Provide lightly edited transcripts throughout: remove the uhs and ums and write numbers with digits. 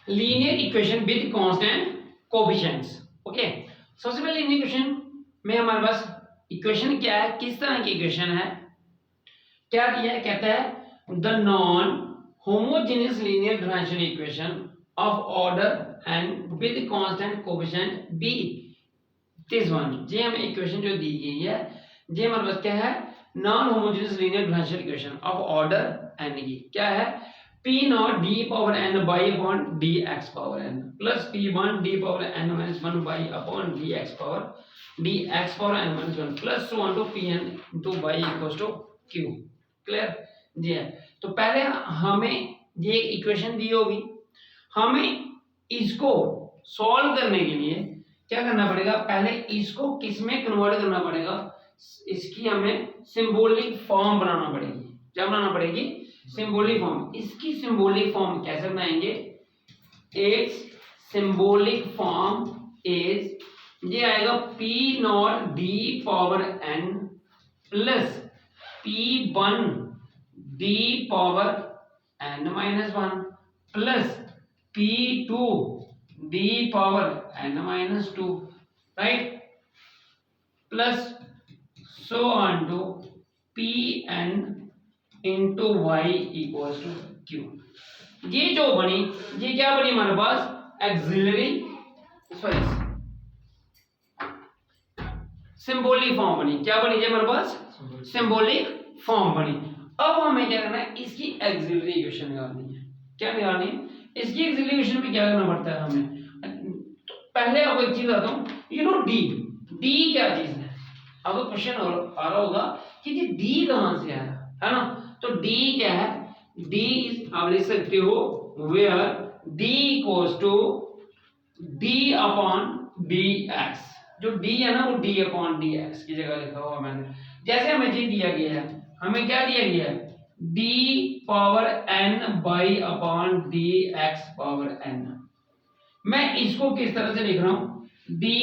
Linear equation with constant coefficients. Okay, सबसे पहले linear equation में हमारे पास इक्वेशन क्या है, किस तरह की इक्वेशन है, क्या दिया है, कहता है the non homogeneous linear differential equation of order and with constant coefficient be this one. ये हमें इक्वेशन जो दी गई है, ये हमारे पास क्या है, non homogeneous linear differential equation of order n की क्या है, p naught d power n by upon dx power n plus p1 d power n minus 1 by upon dx power n minus 1 plus so on to pn into y equals to q। Clear जी है। तो पहले हमें ये equation दी होगी, हमें इसको solve करने के लिए क्या करना पड़ेगा, पहले इसको किस में कन्वर्ट करना पड़ेगा, इसकी हमें सिंबॉलिक फॉर्म बनाना पड़ेगी। क्या बनाना पड़ेगी, सिंबॉलिक फॉर्म। इसकी सिंबॉलिक फॉर्म कैसे बनाएंगे, इट्स सिंबॉलिक फॉर्म इज, ये आएगा p naught d power n plus p1 d power n minus 1 plus p2 d power n minus 2, right, plus so on to pn into y equals to q। ये जो बनी, ये क्या बनी हमारे पास, axillary sorry symbolic form बनी। क्या बनी जी हमारे पास, सिंबॉलिक फॉर्म बनी। अब हमें क्या करना है, इसकी एक्सिलरी इक्वेशन निकालनी है। क्या निकालनी है, इसकी एक्सिलरी इक्वेशन में क्या करना पड़ता है हमें, तो पहले आपको एक चीज बताता हूं, यू नो डी क्या चीज है। अब क्वेश्चन आ रहा होगा कि ये डी कहां से आया, है ना, तो डी क्या है, डी आप लिख सकते हो where D equals to D upon D X. जो डी है ना वो डी अपॉन डी एक्स की जगह लिखा हुआ मैंने। जैसे हमें जी दिया गया है, हमें क्या दिया गया है, D power N by upon D X power N. मैं इसको किस तरह से लिख रहा हूं, D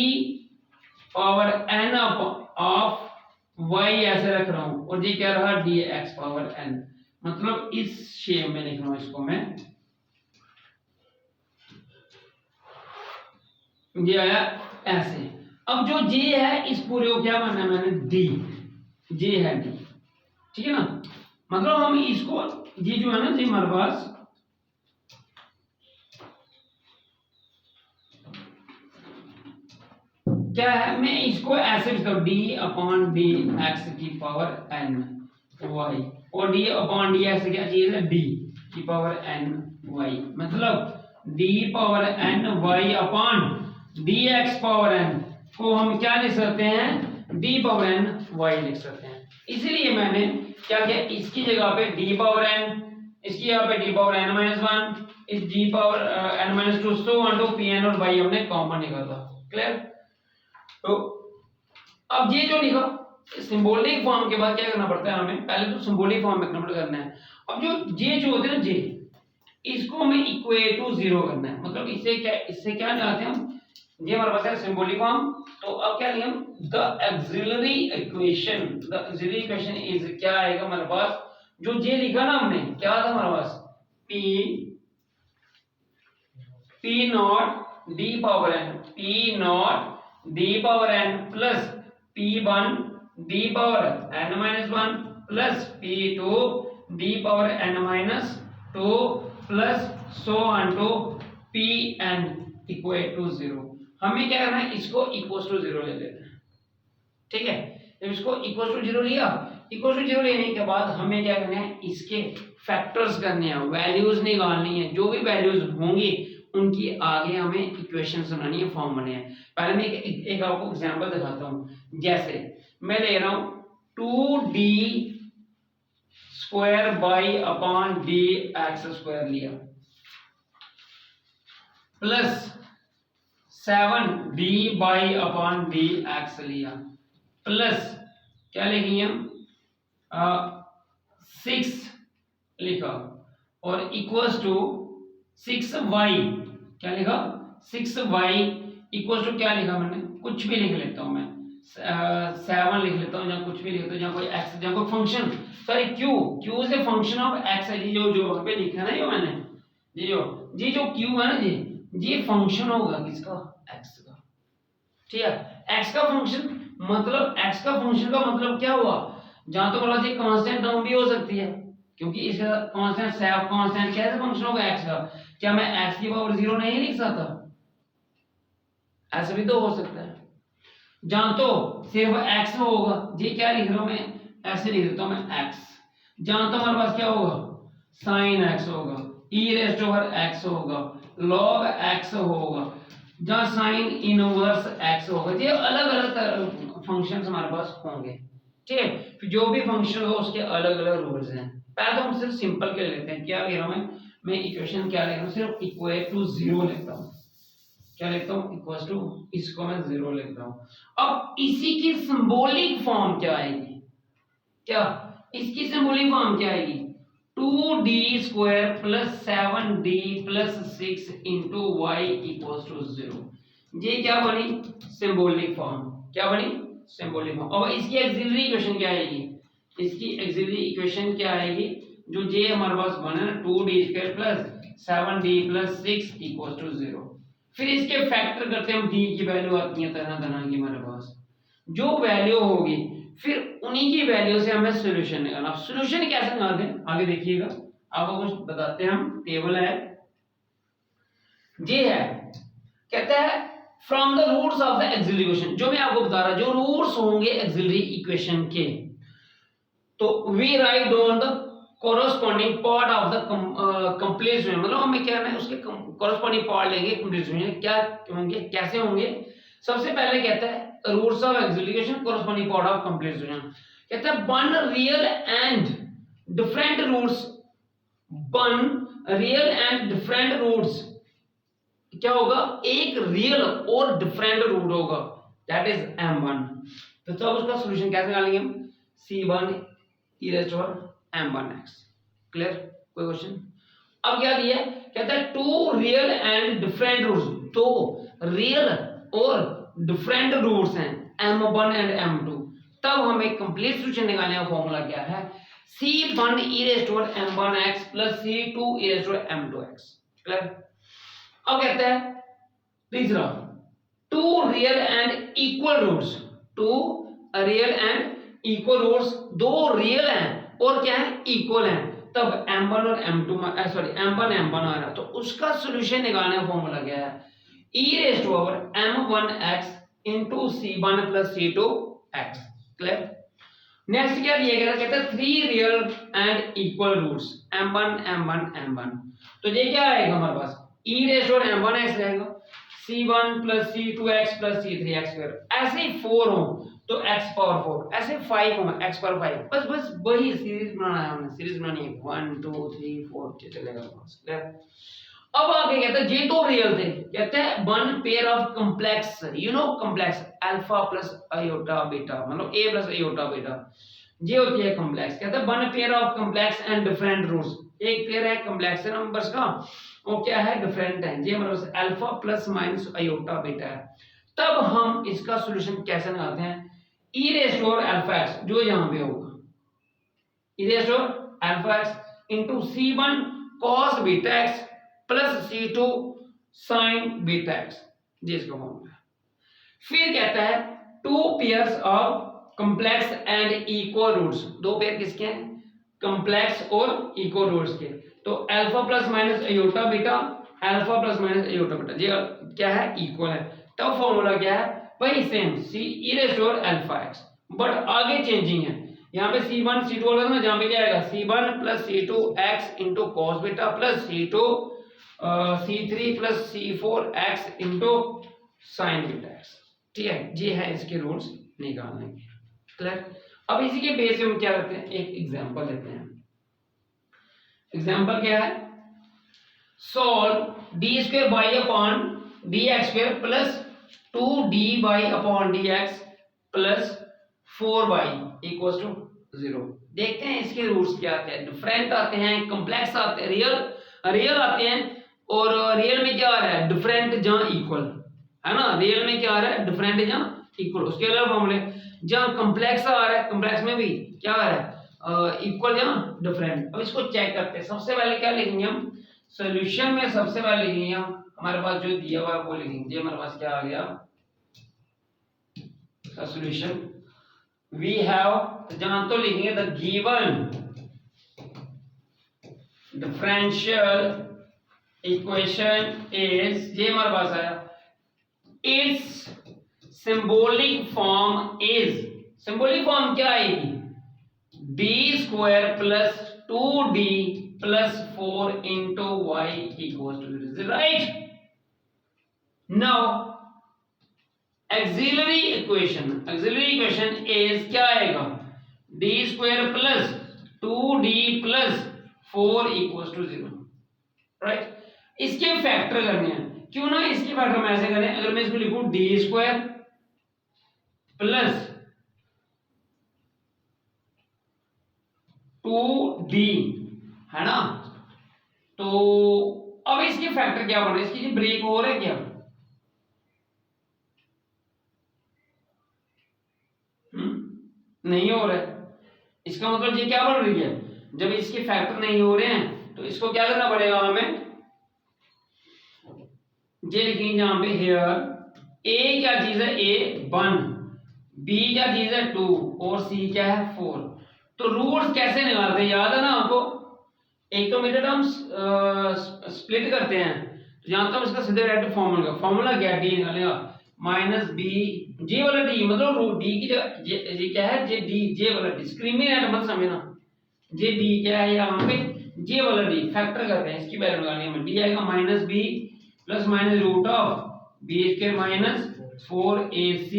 power N of Y ऐसे रख रहा हूं, और ये क्या रहा, डी एक्स पावर एन, मतलब इस शेप में लिख रहा हूं इसको मैं। ये आया ऐसे। अब जो जे है इस पूरे को क्या मानना है मैंने, डी, जे है डी, ठीक है ना, मतलब हम इसको, ये जो है ना जी हमारे पास क्या है, मैं इसको ऐसे लिखता हूं, डी अपॉन डी एक्स की पावर एन वाई, और डी अपॉन डी एक्स क्या चीज है, डी की पावर एन वाई, मतलब D power N Y upon D X power N को हम क्या लिख सकते हैं, डी पावर एन वाई लिख सकते हैं। इसलिए मैंने क्या किया, इसकी जगह पे डी पावर एन, इसकी जगह पे डी पावर एन माइनस 1, इस D power N minus 2, so on to P N और वाई हमने कॉमन निकाला। क्लियर। तो अब ये जो लिखा, सिंबॉलिक फॉर्म के बाद क्या करना पड़ता है हमें, पहले तो सिंबॉलिक फॉर्म में कन्वर्ट करना है। अब जो जे जो होते हैं ना, जे, इसको हमें इक्वेट टू जीरो करना है, मतलब इससे क्या चाहते हैं हम, ये हमारे पास है सिंबॉलिक फॉर्म। तो अब क्या लिया हम, the auxiliary equation, the auxiliary equation is, क्या आएगा हमारे पास, जो जे लिखा ना हमने, क्या था हमारे पास, p not D power n, p not D power n plus p1 D power n minus 1 plus p2 D power n minus 2 plus so on to pn equal to 0। हमें क्या करना है, इसको इक्वल टू 0 ले लेते हैं, ठीक है। जब इसको इक्वल टू 0 लिया, इक्वल टू 0 लेने के बाद हमें क्या करना है, इसके फैक्टर्स करने हैं, वैल्यूज निकालनी है, जो भी वैल्यूज होंगी उनकी आगे हमें इक्वेशन बनानी है, फॉर्म बने हैं। पहले मैं एक आपको एग्जांपल दिखाता हूं। जैसे मैं ले रहा हूं 2d square by upon D X square लिया, plus 7d by upon D X लिया, प्लस क्या लिखेंगे हम 6 लिखा, और इक्वल्स टू 6y, क्या लिखा, 6y इक्वल्स टू क्या लिखा मैंने, कुछ भी लिख लेता हूं मैं, 7 लिख लेता हूं, या कुछ भी लिख लेता हूं, या कोई x, या कोई function, sorry q, q is a function of x है, जो वहां पे लिखा है ना, ये मैंने जी जो क्यू है ना जी फंक्शन होगा किसका, एक्स का। ठीक है, एक्स का फंक्शन मतलब एक्स का फंक्शन का मतलब क्या हुआ, जहां तो बोला जी कांस्टेंट टर्म भी हो सकती है, क्योंकि इसका कांस्टेंट सेल्फ कांस्टेंट कैसे फंक्शन होगा एक्स का, क्या मैं एक्स की पावर 0 नहीं लिख सकता, ऐसा भी तो हो सकता है। जहां तो सिर्फ x होगा जी, क्या लिख रहा हूं मैं, ऐसे लिख देता हूं मैं x। जहां तो हमारे पास क्या होगा, sin x होगा, e रेस्ट ओवर x होगा, log x होगा, जहां sin इनवर्स x होगा। ये अलग अलग फंक्शंस हमारे पास होंगे। ठीक है, फिर जो भी फंक्शन हो उसके अलग अलग रूल्स हैं। पहले तो हम सिर्फ सिंपल के लेते हैं, क्या लिख रहा हूं मैं इक्वेशन क्या लिख रहा हूं, सिर्फ इक्वल टू 0 लिखता हूं। क्या लिखता हूं, इक्वल टू, इसको मैं 0 लिखता हूं। अब इसी की सिंबॉलिक फॉर्म क्या आएगी, क्या इसकी सिंबॉलिक फॉर्म क्या आएगी, 2d² plus 7d plus 6 into Y equal to 0। ये क्या बनी, सिंबॉलिक फॉर्म। क्या बनी, सिंबॉलिक फॉर्म। अब इसकी एक्सिलरी इक्वेशन क्या आएगी, इसकी एक्सिलरी इक्वेशन क्या आएगी, जो जे हमारे पास बना ना 2d² plus 7d plus 6 equal to 0। फिर इसके फैक्टर करते हैं हम, डी की वैल्यू आती है तरह तरह की हमारे पास, जो वैल्यू होगी फिर उन्हीं की वैल्यू से हमें सॉल्यूशन निकालना। अब सॉल्यूशन कैसे निकालते हैं आगे देखिएगा, आपको कुछ बताते हैं हम। टेबल है, ये है, कहता है from the roots of the auxiliary equation, जो मैं आपको बता रहा, जो रूट्स होंगे एक्सिलरी इक्वेशन के, तो we write down the corresponding part of the complex में, मतलब हमें क्या है उसके कोरोस्पोंडिंग पार्ट लेंगे कंप्लेक्स में, क्या होंगे, कैसे होंगे। सबसे पहले कहता है roots of acceleration corresponding part of complex में, कहता है one real and different roots, one real and different roots, क्या होगा, एक रियल और डिफरेंट रूट होगा, दैट इज m1। तो तब उसका सॉल्यूशन कैसे निकालेंगे हम, c1 e raised to m1x। Clear, कोई क्वेश्चन। अब क्या दिया है, कहता है two real and different roots, दो रियल और डिफरेंट रूट्स हैं m1 एंड m2, तब हमें कंप्लीट सॉल्यूशन निकालने का फॉर्मूला क्या है, c1 e raised to m1x plus c2 e raised to m2x। Clear. अब कहता है तीसरा, two real and equal roots, two real and equal roots, दो रियल हैं और क्या है, इक्वल हैं, तब m1 और m2 सॉरी m1 m1 आ रहा, तो उसका सॉल्यूशन निकालने का फॉर्मूला क्या है, e raised to m1x into c1 plus c2x। Clear. Next क्या दिया गया, कहता है three real and equal roots m1 m1 m1, तो ये क्या आएगा हमारे पास, e raised to m1x रहेगा, c1 plus c2x plus c3x square, ऐसे ही 4 हो तो x पावर 4, ऐसे 5 हो x पावर 5, बस वही सीरीज बनाना है हमने, सीरीज बनानी है 1 2 3 4 चलेगा बस। क्लियर। अब आगे कहता है ये तो रियल थे, कहते हैं one pair of complex, you know complex alpha plus iota beta, मतलब a प्लस आयोटा बीटा, ये होती है कॉम्प्लेक्स। कहता है one pair of complex and different roots, एक पेयर है कॉम्प्लेक्स नंबर्स का, वो क्या है, डिफरेंट है, ये मतलब alpha plus minus iota beta है, तब हम इसका सॉल्यूशन कैसे निकालते हैं, e raised to alpha x, जो यहां पे होगा e raised to alpha x into c1 cos beta x plus c2 sin beta x, ये इसका फॉर्मूला है। फिर कहता है two pairs of complex and equal roots, दो पेयर किसके हैं, कॉम्प्लेक्स और इक्वल रूट्स के, तो alpha plus minus iota beta, alpha plus minus iota beta, ये क्या है, इक्वल है, तब फॉर्मूला क्या है, वही same c e raised to alpha x, but आगे चेंजिंग है, यहाँ पे c1 c2 होगा ना, जहाँ पे क्या आएगा c1 plus c2 x into cos beta plus c2 c3 plus c4 x into sine beta x। ठीक है, ये है इसके रूल्स निकालने के। क्लियर। अब इसी के बेस पे हम क्या करते हैं, एक एग्जांपल लेते हैं। एग्जांपल क्या है, solve D square by upon D X square plus 2d by upon D X plus 4 by equal to 0। देखते हैं इसके रूट्स क्या आते हैं, डिफरेंट आते हैं, कॉम्प्लेक्स आते हैं, रियल आते हैं, और रियल में क्या आ रहा है, डिफरेंट जहां इक्वल है ना, रियल में क्या आ रहा है, डिफरेंट जहां इक्वल, उसके अलावा फॉर्मूले, जहां कॉम्प्लेक्स आ रहा है, कॉम्प्लेक्स में भी क्या आ रहा है, इक्वल जहां डिफरेंट। अब इसको चेक करते हैं, सबसे पहले क्या लिखेंगे हम, सॉल्यूशन में सबसे पहले लिखेंगे हम हमारे पास जो दिया हुआ है वो लिखेंगे। हमारे पास क्या आ गया सॉल्यूशन वी हैव, तो जहां तो लिखेंगे the given differential equation is, ये हमारे पास आया, it's symbolic form is, symbolic form क्या आएगी, D square plus 2d plus 4 into Y equal to 0, right. Now auxiliary equation is क्या आएगा, D square plus 2d plus 4 equal to 0, right. इसके factor करने हैं, क्यों ना इसके फैक्टर हम ऐसे करें, अगर मैं इसको लिखूं डी स्क्वायर प्लस 2d है ना, तो अब इसके फैक्टर क्या बन रहे हैं, इसकी ब्रेक हो रहा है क्या, नहीं हो रहा है। इसका मतलब ये क्या बन रही है, जब इसके फैक्टर नहीं हो रहे हैं तो इसको क्या करना पड़ेगा हमें, ये लिखेंगे यहां पे हेयर ए क्या चीज है, ए 1, बी क्या चीज है 2 और सी क्या है 4। तो रूट्स कैसे निकालते हैं, याद है ना आपको, एक तो मेथड हम स्प्लिट करते हैं, तो यहां तो हम इसका सीधे डायरेक्ट फॉर्मूला क्या डी निकालेगा माइनस बी, जे वाला डी मतलब रूट डी की जगह ये क्या है, जे डी, जे वाला डी, स्क्रीन में ऐड मत समझना, जे डी क्या है यहाँ पे, जे वाला डी फैक्टर कर रहे हैं, इसकी वैल्यू निकालनी है, डी आएगा minus B plus minus root of B square minus 4ac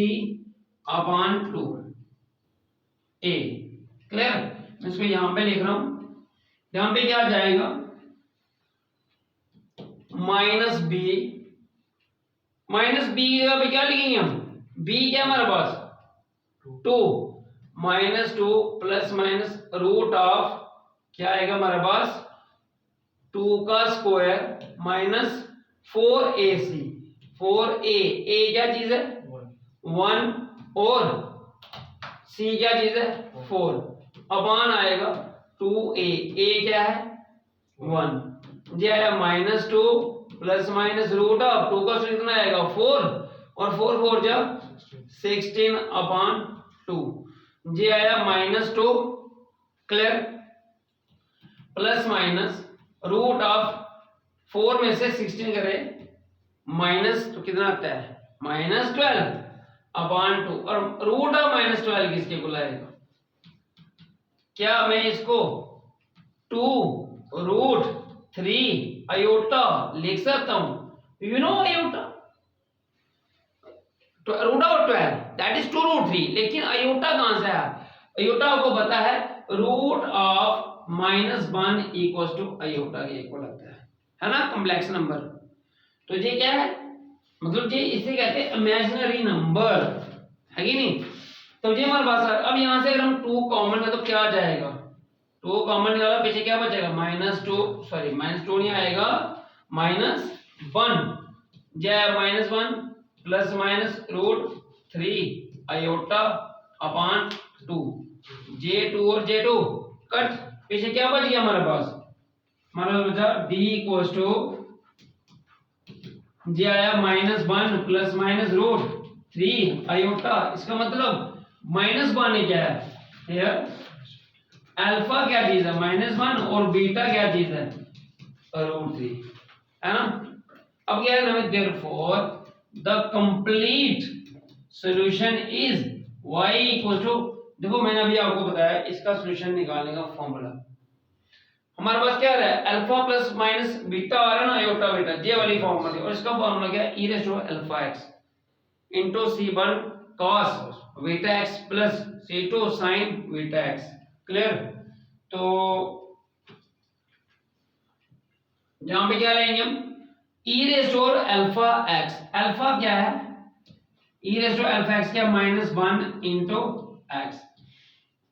upon 2a, clear. मैं इसको यहां पे लिख रहा हूं, यहां पे क्या जाएगा माइनस बी पे क्या लिखेंगे हम, b क्या हमारे पास 2 minus 2 plus minus root of क्या आएगा हमारे पास 2 का square minus 4ac, 4a, a क्या चीज है 1 और c क्या चीज है 4 अपॉन आएगा 2a, a क्या है 1, ये आया minus 2 plus minus root of 2 का कितना आएगा 4 और 4 4 जा 16 अपॉन 2, ये आया minus 2, clear, plus minus root of 4 में से 16 करे माइनस, तो कितना आता है माइनस 12 अपॉन 2, और रूट ऑफ माइनस 12 किसके बुलाएगा, क्या मैं इसको 2 रूट 3 आयोटा लिख सकता हूं, यू नो आयोटा, तो root of 12 that is 2 root 3, लेकिन आयोटा कहां से आया, आयोटा आपको पता है root of minus 1 equal to iota के इक्वल लगता है ना, कॉम्प्लेक्स नंबर। तो ये क्या है, मतलब ये इसे कहते हैं इमेजिनरी नंबर, है कि नहीं। तो ये हमारे पास है, अब यहां से अगर हम 2 कॉमन है तो क्या आ जाएगा, 2 कॉमन निकाला पीछे क्या बचेगा माइनस 2 नहीं आएगा minus 1, J minus 1 plus minus root 3 iota upon 2, j2 और j2 कट, पीछे क्या बच गया हमारे पास, हमारा बचा d इक्वल्स टू जे आया minus 1 plus minus root 3 iota, इसका मतलब माइनस 1 क्या है हियर, अल्फा क्या चीज है -1 और बीटा क्या चीज है रूट 3, है ना। अब क्या है, therefore the complete solution is y equal to, देखो मैंने अभी आपको बताया इसका सॉल्यूशन निकालने का फॉर्मूला, हमारे पास क्या है अल्फा प्लस माइनस बीटा आ रहा है ना, आयोटा बीटा, ये वाली फॉर्मूला, और इसका फॉर्मूला क्या है e raise to alpha x into c1 cos beta x plus c2 sin beta x, clear. तो यहां पे क्या लेंगे हम e raise to alpha x, alpha क्या है e raise to alpha x क्या -1 इनटू x,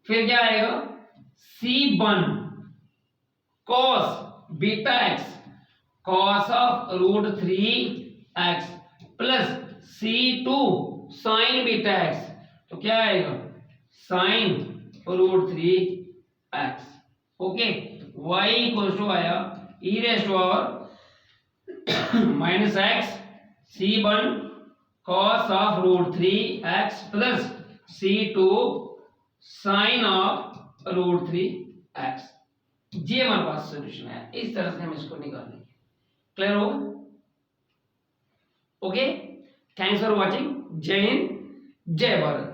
फिर क्या आएगा c1 cos beta x cos of root 3x plus c2 sin beta x, तो क्या आएगा sin root 3x, okay. y equal to आया e raised to power minus x c1 cos of root 3 x plus c2 sin of root 3 x। ये हमारे पास solution है, इस तरह से हम इसको निकालेंगे। क्लियर होगा? Okay, thanks for watching. जय हिंद, जय भारत।